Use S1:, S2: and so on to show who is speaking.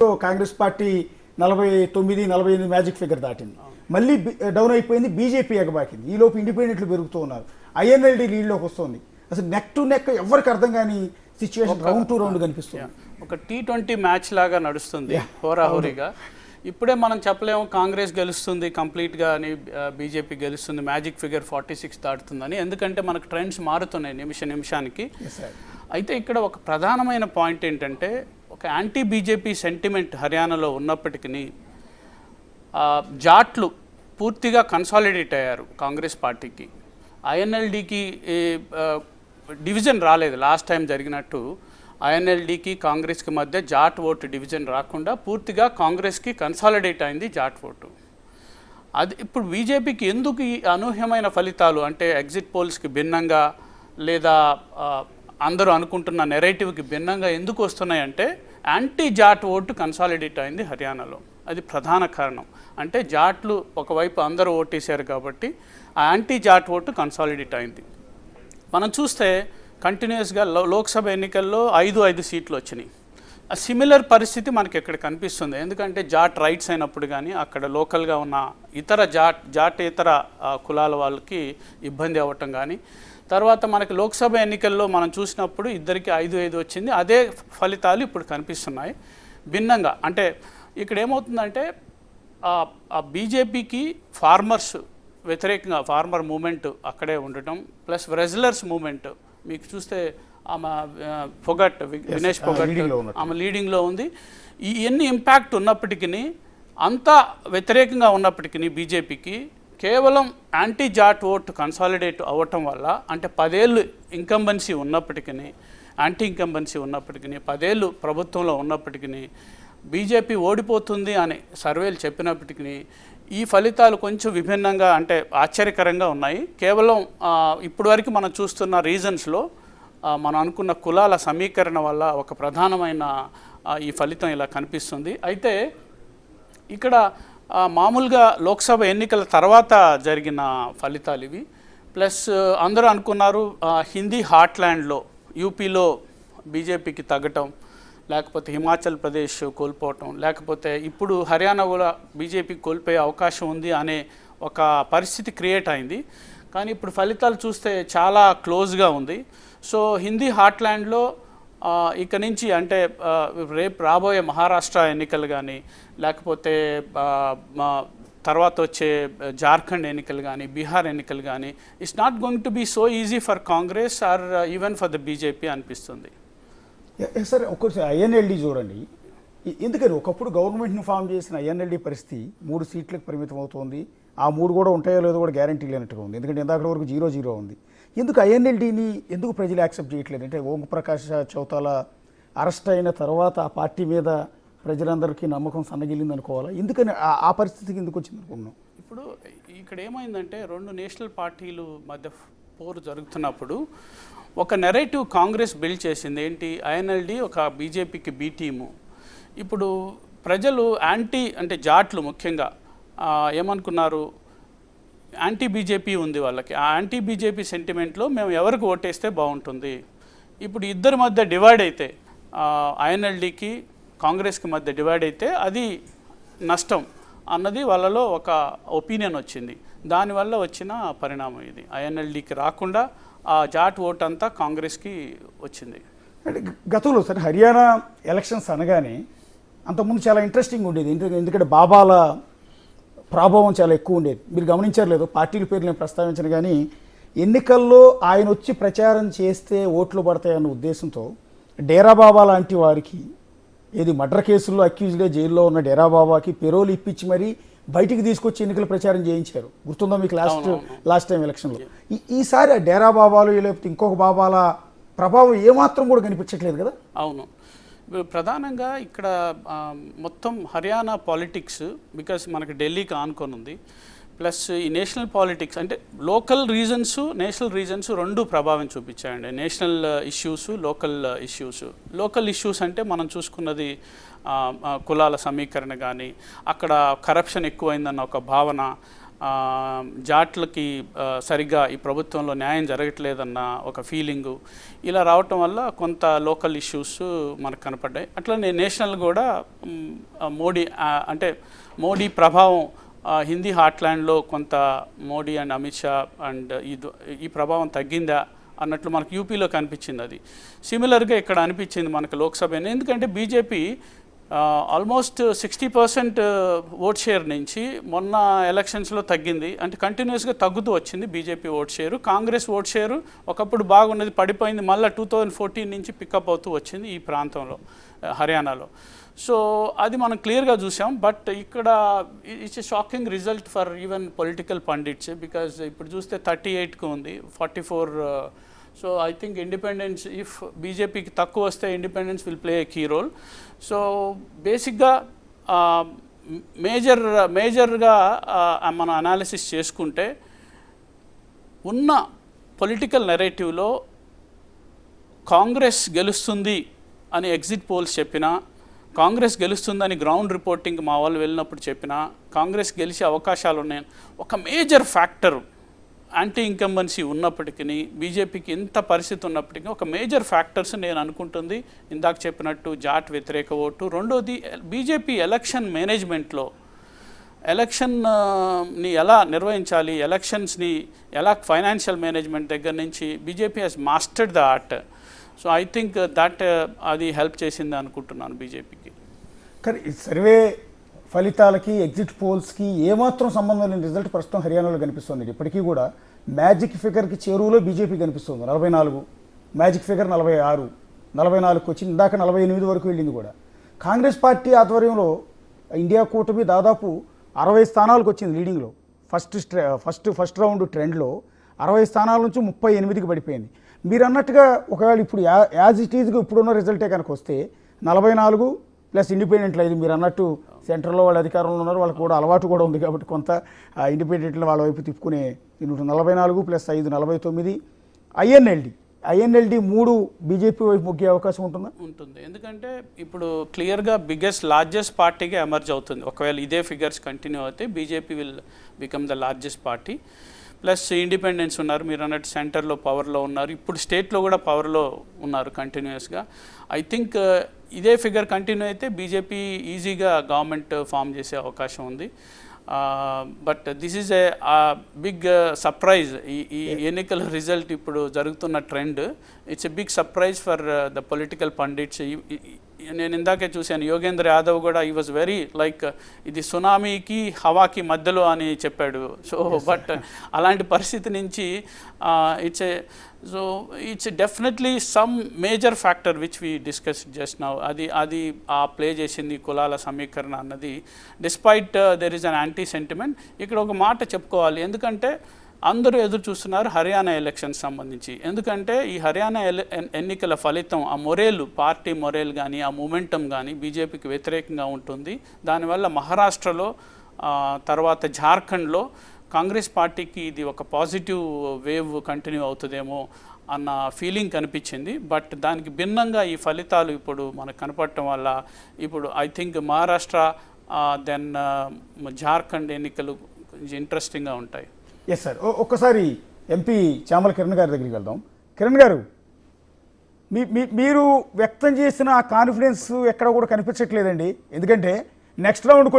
S1: Congress party 49-48 magic figure దాటింది. మళ్ళీ down అయిపోయింది, బీజేపీ ఎగబాకింది. ఈలోపు ఇండిపెండెంట్లు పెరుగుతూ ఉన్నారు, ఐఎన్ఎల్డీ లీడ్లోకి వస్తుంది. అసలు నెక్ టు నెక్ ఎవరికి అర్థం కాని సిచ్యువేషన్ రౌండ్ టు రౌండ్ కనిపిస్తుంది.
S2: ఒక T20 మ్యాచ్ లాగా నడుస్తుంది హోరాహోరీగా. ఇప్పుడే మనం చెప్పలేము కాంగ్రెస్ గెలుస్తుంది కంప్లీట్గా అని, బీజేపీ గెలుస్తుంది, మ్యాజిక్ ఫిగర్ 46 దాటుతుందని. ఎందుకంటే మనకు ట్రెండ్స్ మారుతున్నాయి నిమిషానికి. అయితే ఇక్కడ ఒక ప్రధానమైన పాయింట్ ఏంటంటే, ఒక యాంటీ బీజేపీ సెంటిమెంట్ హర్యానాలో ఉన్నప్పటికీ జాట్లు పూర్తిగా కన్సాలిడేట్ అయ్యారు కాంగ్రెస్ పార్టీకి. ఐఎన్ఎల్డీకి డివిజన్ రాలేదు. లాస్ట్ టైం జరిగినట్టు ఐఎన్ఎల్డీకి కాంగ్రెస్కి మధ్య జాట్ ఓటు డివిజన్ రాకుండా పూర్తిగా కాంగ్రెస్కి కన్సాలిడేట్ అయింది జాట్ ఓటు. అది ఇప్పుడు బీజేపీకి ఎందుకు ఈ అనూహ్యమైన ఫలితాలు అంటే ఎగ్జిట్ పోల్స్కి భిన్నంగా లేదా అందరూ అనుకుంటున్న నెరేటివ్కి భిన్నంగా ఎందుకు వస్తున్నాయంటే, యాంటీ జాట్ ఓటు కన్సాలిడేట్ అయింది హర్యానాలో. అది ప్రధాన కారణం. అంటే జాట్లు ఒకవైపు అందరూ ఓటేశారు కాబట్టి ఆ యాంటీ జాట్ ఓటు కన్సాలిడేట్ అయింది. మనం చూస్తే కంటిన్యూస్గా లోక్సభ ఎన్నికల్లో 5 సీట్లు వచ్చినాయి. ఆ సిమిలర్ పరిస్థితి మనకి ఇక్కడ కనిపిస్తుంది. ఎందుకంటే జాట్ రైట్స్ అయినప్పుడు కానీ అక్కడ లోకల్గా ఉన్న ఇతర జాట్ ఇతర కులాల వాళ్ళకి ఇబ్బంది అవ్వటం కానీ, తర్వాత మనకి లోక్సభ ఎన్నికల్లో మనం చూసినప్పుడు ఇద్దరికి 5 వచ్చింది. అదే ఫలితాలు ఇప్పుడు కనిపిస్తున్నాయి భిన్నంగా. అంటే ఇక్కడ ఏమవుతుందంటే బీజేపీకి ఫార్మర్స్ వ్యతిరేకంగా ఫార్మర్ మూమెంట్ అక్కడే ఉండటం, ప్లస్ రెజ్లర్స్ మూమెంట్ మీకు చూస్తే ఆమె వినేష్ ఫొగట్ ఆమె లీడింగ్లో ఉంది. ఇవన్నీ ఇంపాక్ట్ ఉన్నప్పటికీ, అంతా వ్యతిరేకంగా ఉన్నప్పటికీ బీజేపీకి కేవలం యాంటీ జాట్ ఓట్ కన్సాలిడేట్ అవ్వటం వల్ల, అంటే 10 ఏళ్ళు ఇంకంబెన్సీ ఉన్నప్పటికీ, యాంటీ ఇంకంబెన్సీ ఉన్నప్పటికీ, 10 ఏళ్ళు ప్రభుత్వంలో ఉన్నప్పటికీ బీజేపీ ఓడిపోతుంది అని సర్వేలు చెప్పినప్పటికీ ఈ ఫలితాలు కొంచెం విభిన్నంగా, అంటే ఆశ్చర్యకరంగా ఉన్నాయి. కేవలం ఇప్పటివరకు మనం చూస్తున్న రీజన్స్లో మనం అనుకున్న కులాల సమీకరణ వల్ల ఒక ప్రధానమైన ఈ ఫలితం ఇలా కనిపిస్తుంది. అయితే ఇక్కడ మామూలుగా లోక్సభ ఎన్నికల తర్వాత జరిగిన ఫలితాలు ఇవి. ప్లస్ అందరూ అనుకున్నారు హిందీ హార్ట్లాండ్లో యూపీలో బీజేపీకి తగ్గటం, లేకపోతే హిమాచల్ ప్రదేశ్ కోల్పోవటం, లేకపోతే ఇప్పుడు హర్యానా కూడా బీజేపీ కోల్పోయే అవకాశం ఉంది అనే ఒక పరిస్థితి క్రియేట్ అయింది. కానీ ఇప్పుడు ఫలితాలు చూస్తే చాలా క్లోజ్గా ఉంది. సో హిందీ హార్ట్లాండ్లో ఇక నుంచి అంటే రేపు రాబోయే మహారాష్ట్ర ఎన్నికలు కానీ, లేకపోతే తర్వాత వచ్చే జార్ఖండ్ ఎన్నికలు కానీ, బీహార్ ఎన్నికలు కానీ, it's not going to be so easy for Congress or even for the BJP అనిపిస్తుంది.
S1: సరే, ఒక్కసారి ఐఎన్ఎల్డీ చూడండి. ఎందుకని ఒకప్పుడు గవర్నమెంట్ని ఫామ్ చేసిన ఐఎన్ఎల్డీ పరిస్థితి 3 సీట్లకు పరిమితం అవుతోంది. ఆ 3 కూడా ఉంటాయో లేదో కూడా గ్యారంటీ లేనట్టుగా ఉంది. ఎందుకంటే ఇందాక వరకు 0-0 ఉంది. ఎందుకు ఐఎన్ఎల్డీని ఎందుకు ప్రజలు యాక్సెప్ట్ చేయట్లేదు? అంటే ఓంప్రకాష్ చౌతాల అరెస్ట్ అయిన తర్వాత ఆ పార్టీ మీద ప్రజలందరికీ నమ్మకం సన్నగిల్లింది అనుకోవాలా? ఎందుకని ఆ పరిస్థితికి ఎందుకు వచ్చింది అనుకున్నాం?
S2: ఇప్పుడు ఇక్కడ ఏమైందంటే 2 నేషనల్ పార్టీలు మధ్య పోరు జరుగుతున్నప్పుడు ఒక నెరేటివ్ కాంగ్రెస్ బిల్డ్ చేసింది. ఏంటి? ఐఎన్ఎల్డీ ఒక బీజేపీకి బి టీము. ఇప్పుడు ప్రజలు అంటే జాట్లు ముఖ్యంగా ఏమనుకున్నారు, యాంటీ బీజేపీ ఉంది వాళ్ళకి. ఆ యాంటీ బీజేపీ సెంటిమెంట్లో మేము ఎవరికి ఓటేస్తే బాగుంటుంది. ఇప్పుడు ఇద్దరి మధ్య డివైడ్ అయితే, ఐఎన్ఎల్డీకి కాంగ్రెస్కి మధ్య డివైడ్ అయితే అది నష్టం అన్నది వాళ్ళలో ఒక ఒపీనియన్ వచ్చింది. దానివల్ల వచ్చిన పరిణామం ఇది. ఐఎన్ఎల్డీకి రాకుండా ఆ జాట్ ఓట్ అంతా కాంగ్రెస్కి వచ్చింది.
S1: అంటే గతంలో సరే హర్యానా ఎలక్షన్స్ అనగానే అంతకుముందు చాలా ఇంట్రెస్టింగ్ ఉండేది. ఎందుకంటే బాబాల ప్రభావం చాలా ఎక్కువ ఉండేది. మీరు గమనించారు లేదో, పార్టీల పేర్లు నేను ప్రస్తావించను కానీ ఎన్నికల్లో ఆయన వచ్చి ప్రచారం చేస్తే ఓట్లు పడతాయన్న ఉద్దేశంతో డేరా బాబా లాంటి వారికి, ఏది మర్డర్ కేసుల్లో అక్యూజ్డే జైల్లో ఉన్న డేరా బాబాకి పెరోలు ఇప్పించి మరీ బయటికి తీసుకొచ్చి ఎన్నికల ప్రచారం చేయించారు. గుర్తుందా మీకు లాస్ట్ టైం ఎలక్షన్లో? ఈసారి ఆ డేరా బాబాలు లేకపోతే ఇంకొక బాబాల ప్రభావం ఏమాత్రం కూడా కనిపించట్లేదు కదా?
S2: అవును, ప్రధానంగా ఇక్కడ మొత్తం హర్యానా పాలిటిక్స్, బికాస్ మనకి ఢిల్లీకి ఆనుకొని ఉంది, ప్లస్ ఈ నేషనల్ పాలిటిక్స్ అంటే లోకల్ రీజన్స్, నేషనల్ రీజన్స్ రెండు ప్రభావం చూపించాయండి. నేషనల్ ఇష్యూస్, లోకల్ ఇష్యూస్ అంటే మనం చూసుకున్నది కులాల సమీకరణ కానీ, అక్కడ కరప్షన్ ఎక్కువైందన్న ఒక భావన, జాట్లకి సరిగ్గా ఈ ప్రభుత్వంలో న్యాయం జరగట్లేదన్న ఒక ఫీలింగు ఇలా రావటం వల్ల కొంత లోకల్ ఇష్యూస్ మనకు కనపడ్డాయి. అట్లనే నేషనల్ కూడా మోడీ అంటే మోడీ ప్రభావం హిందీ హార్ట్లాండ్లో కొంత మోడీ అండ్ అమిత్ షా అండ్ ఈ ప్రభావం తగ్గిందా అన్నట్లు మనకు యూపీలో కనిపించింది. అది సిమిలర్గా ఇక్కడ అనిపించింది మనకు లోక్సభ. ఎందుకంటే బీజేపీ ఆల్మోస్ట్ 60% ఓట్ షేర్ నుంచి మొన్న ఎలక్షన్స్లో తగ్గింది. అంటే కంటిన్యూస్గా తగ్గుతూ వచ్చింది BJP vote share. Congress vote share ఒకప్పుడు బాగున్నది, పడిపోయింది, మళ్ళీ 2014 నుంచి పికప్ అవుతూ వచ్చింది ఈ ప్రాంతంలో, హర్యానాలో. సో అది మనం క్లియర్గా చూసాం. బట్ ఇక్కడ it's a shocking result for even political pundits, because ఇప్పుడు చూస్తే 38కు ఉంది, 44. So I think independence, if బీజేపీకి తక్కువ వస్తే independence will play a key role. So బేసిక్గా మేజర్గా మనం అనాలిసిస్ చేసుకుంటే ఉన్న పొలిటికల్ నెరేటివ్లో కాంగ్రెస్ గెలుస్తుంది అని ఎగ్జిట్ పోల్స్ చెప్పినా, కాంగ్రెస్ గెలుస్తుందని గ్రౌండ్ రిపోర్టింగ్ మా వాళ్ళు వెళ్ళినప్పుడు చెప్పినా, కాంగ్రెస్ గెలిచే అవకాశాలు ఉన్నాయి. ఒక మేజర్ ఫ్యాక్టర్ యాంటీ ఇన్కంబెన్సీ ఉన్నప్పటికీ, బీజేపీకి ఇంత పరిస్థితి ఉన్నప్పటికీ ఒక మేజర్ ఫ్యాక్టర్స్ నేను అనుకుంటుంది ఇందాక చెప్పినట్టు జాట్ వ్యతిరేక ఓటు. రెండోది బీజేపీ ఎలక్షన్ మేనేజ్మెంట్లో ఎలక్షన్ని ఎలా నిర్వహించాలి, ఎలక్షన్స్ని ఎలా ఫైనాన్షియల్ మేనేజ్మెంట్ దగ్గర నుంచి BJP has mastered the art. So I think that అది హెల్ప్ చేసింది అనుకుంటున్నాను బీజేపీకి.
S1: కానీ ఈ సర్వే ఫలితాలకి ఎగ్జిట్ పోల్స్కి ఏమాత్రం సంబంధం లేని రిజల్ట్ ప్రస్తుతం హర్యానాలో కనిపిస్తుంది. ఇప్పటికీ కూడా మ్యాజిక్ ఫిగర్కి చేరువలో బీజేపీ కనిపిస్తుంది. 44, మ్యాజిక్ ఫిగర్ 46, 44కి వచ్చింది, ఇందాక 48 వరకు వెళ్ళింది కూడా. కాంగ్రెస్ పార్టీ ఆధ్వర్యంలో ఇండియా కూటమి దాదాపు 60 స్థానాలకు వచ్చింది లీడింగ్లో. ఫస్ట్ రౌండ్ ట్రెండ్లో 60 స్థానాల నుంచి 38కి పడిపోయింది. మీరు అన్నట్టుగా ఒకవేళ ఇప్పుడు యాజ్ ఇట్ ఈజ్గా ఇప్పుడున్న రిజల్టే కనుక వస్తే 44 ప్లస్ ఇండిపెండెంట్లు 5, మీరు అన్నట్టు సెంట్రల్లో వాళ్ళు అధికారంలో ఉన్నారు, వాళ్ళకి కూడా అలవాటు కూడా ఉంది కాబట్టి కొంత ఇండిపెండెంట్లు వాళ్ళ వైపు తిప్పుకునే 44 ప్లస్ 5 49. ఐఎన్ఎల్డి 3 బీజేపీ వైపు మొగ్గే అవకాశం ఉంటుందా?
S2: ఉంటుంది. ఎందుకంటే ఇప్పుడు క్లియర్గా లార్జెస్ట్ పార్టీగా ఎమర్జ్ అవుతుంది. ఒకవేళ ఇదే ఫిగర్స్ కంటిన్యూ అయితే BJP will become the largest party. Plus independence ఉన్నారు, మీరు అన్నట్టు సెంటర్లో పవర్లో ఉన్నారు, ఇప్పుడు స్టేట్లో కూడా పవర్లో ఉన్నారు కంటిన్యూస్గా. ఐ థింక్ ఇదే ఫిగర్ కంటిన్యూ అయితే బీజేపీ ఈజీగా గవర్నమెంట్ ఫామ్ చేసే అవకాశం ఉంది. But this is a big surprise. ఈ ఎన్నికల రిజల్ట్ ఇప్పుడు జరుగుతున్న trend, it's a big surprise for the political pundits. నేను ఇందాకే చూశాను, యోగేంద్ర యాదవ్ కూడా ఈ వాజ్ వెరీ లైక్ ఇది సునామీకి హవాకి మధ్యలో అని చెప్పాడు. సో బట్ అలాంటి పరిస్థితి నుంచి it's definitely some major factor which we discuss just now. అది ప్లే చేసింది కులాల సమీకరణ అన్నది. Despite there is an anti sentiment. ఇక్కడ ఒక మాట చెప్పుకోవాలి, ఎందుకంటే అందరూ ఎదురు చూస్తున్నారు హర్యానా ఎలక్షన్స్ సంబంధించి. ఎందుకంటే ఈ హర్యానా ఎన్నికల ఫలితం, ఆ పార్టీ మొరేల్ కానీ ఆ మూమెంటం కానీ బీజేపీకి వ్యతిరేకంగా ఉంటుంది. దానివల్ల మహారాష్ట్రలో తర్వాత జార్ఖండ్లో కాంగ్రెస్ పార్టీకి ఇది ఒక పాజిటివ్ వేవ్ కంటిన్యూ అవుతుందేమో అన్న ఫీలింగ్ కనిపించింది. బట్ దానికి భిన్నంగా ఈ ఫలితాలు ఇప్పుడు మనకు కనపడటం వల్ల ఇప్పుడు I think Maharashtra then Jharkhand ఎన్నికలు ఇంట్రెస్టింగ్గా ఉంటాయి.
S1: Yes sir. ఒక్కసారి ఎంపీ చామల కిరణ్ గారి దగ్గరికి వెళ్దాం. కిరణ్ గారు, మీరు వ్యక్తం చేసిన ఆ కాన్ఫిడెన్స్ ఎక్కడ కూడా కనిపించట్లేదండి. ఎందుకంటే నెక్స్ట్ రౌండ్కి